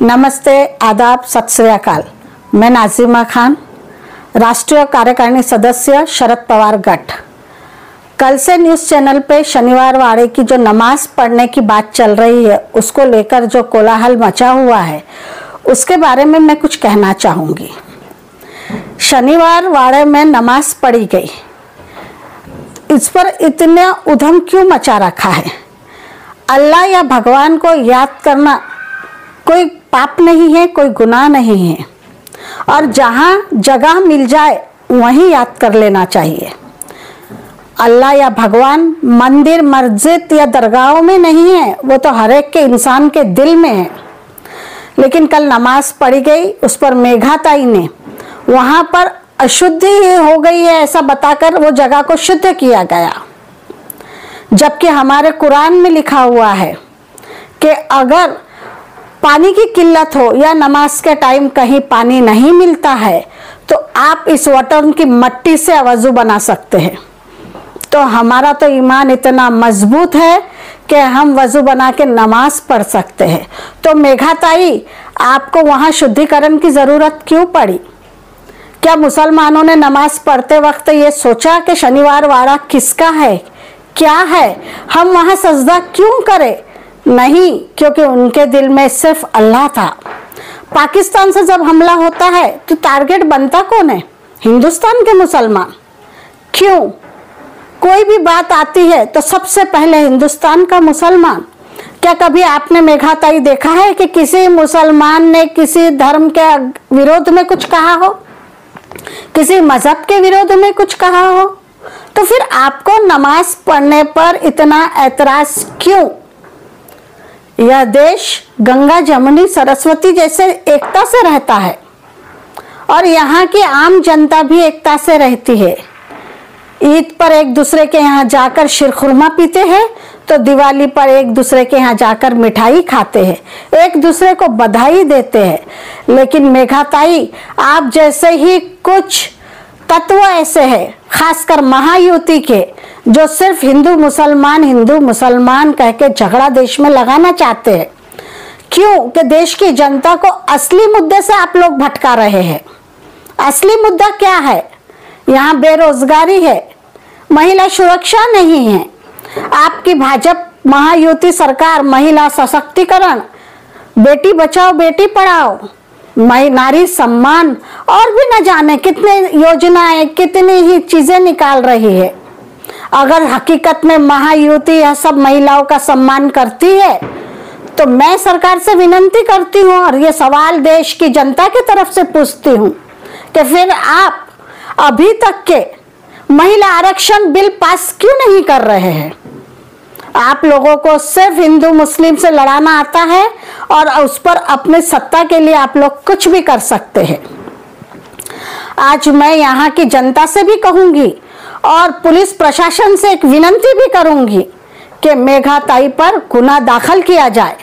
नमस्ते, आदाब, सत श्री अकाल। मैं नाज़िमा खान, राष्ट्रीय कार्यकारिणी सदस्य, शरद पवार गठ। कल से न्यूज़ चैनल पे शनिवार वाड़े की जो नमाज पढ़ने की बात चल रही है, उसको लेकर जो कोलाहल मचा हुआ है, उसके बारे में मैं कुछ कहना चाहूँगी। शनिवार वाड़े में नमाज पढ़ी गई, इस पर इतना उधम क्यों मचा रखा है? अल्लाह या भगवान को याद करना कोई पाप नहीं है, कोई गुनाह नहीं है, और जहाँ जगह मिल जाए वहीं याद कर लेना चाहिए। अल्लाह या भगवान मंदिर, मस्जिद या दरगाहों में नहीं है, वो तो हर एक के इंसान के दिल में है। लेकिन कल नमाज पढ़ी गई, उस पर मेघाताई ने वहाँ पर अशुद्धि हो गई है ऐसा बताकर वो जगह को शुद्ध किया गया, जबकि हमारे कुरान में लिखा हुआ है कि अगर पानी की किल्लत हो या नमाज के टाइम कहीं पानी नहीं मिलता है तो आप इस बर्तन की मिट्टी से वज़ू बना सकते हैं। तो हमारा तो ईमान इतना मजबूत है कि हम वज़ू बना के नमाज पढ़ सकते हैं। तो मेघाताई, आपको वहाँ शुद्धिकरण की ज़रूरत क्यों पड़ी? क्या मुसलमानों ने नमाज पढ़ते वक्त ये सोचा कि शनिवार वाड़ा किसका है, क्या है, हम वहाँ सजदा क्यों करें? नहीं, क्योंकि उनके दिल में सिर्फ अल्लाह था। पाकिस्तान से जब हमला होता है तो टारगेट बनता कौन है? हिंदुस्तान के मुसलमान। क्यों? कोई भी बात आती है तो सबसे पहले हिंदुस्तान का मुसलमान। क्या कभी आपने मेघाताई देखा है कि किसी मुसलमान ने किसी धर्म के विरोध में कुछ कहा हो, किसी मजहब के विरोध में कुछ कहा हो? तो फिर आपको नमाज पढ़ने पर इतना ऐतराज क्यों? यह देश गंगा, जमुनी, सरस्वती जैसे एकता से रहता है और यहाँ की आम जनता भी एकता से रहती है। ईद पर एक दूसरे के यहाँ जाकर शीरखुरमा पीते हैं, तो दिवाली पर एक दूसरे के यहाँ जाकर मिठाई खाते हैं, एक दूसरे को बधाई देते हैं। लेकिन मेघाताई, आप जैसे ही कुछ तत्व ऐसे हैं, खासकर महायुति के, जो सिर्फ हिंदू मुसलमान कह के झगड़ा देश में लगाना चाहते हैं। क्यों? कि देश की जनता को असली मुद्दे से आप लोग भटका रहे हैं। असली मुद्दा क्या है? यहाँ बेरोजगारी है, महिला सुरक्षा नहीं है। आपकी भाजपा महायुति सरकार महिला सशक्तिकरण, बेटी बचाओ बेटी पढ़ाओ, नारी सम्मान और भी न जाने कितने योजनाएं, कितनी ही चीजें निकाल रही है। अगर हकीकत में महायुति यह सब महिलाओं का सम्मान करती है तो मैं सरकार से विनती करती हूँ और ये सवाल देश की जनता की तरफ से पूछती हूँ कि फिर आप अभी तक के महिला आरक्षण बिल पास क्यों नहीं कर रहे हैं? आप लोगों को सिर्फ हिंदू मुस्लिम से लड़ाना आता है और उस पर अपने सत्ता के लिए आप लोग कुछ भी कर सकते हैं। आज मैं यहाँ की जनता से भी कहूंगी और पुलिस प्रशासन से एक विनती भी करूंगी कि मेघाताई पर गुनाह दाखिल किया जाए।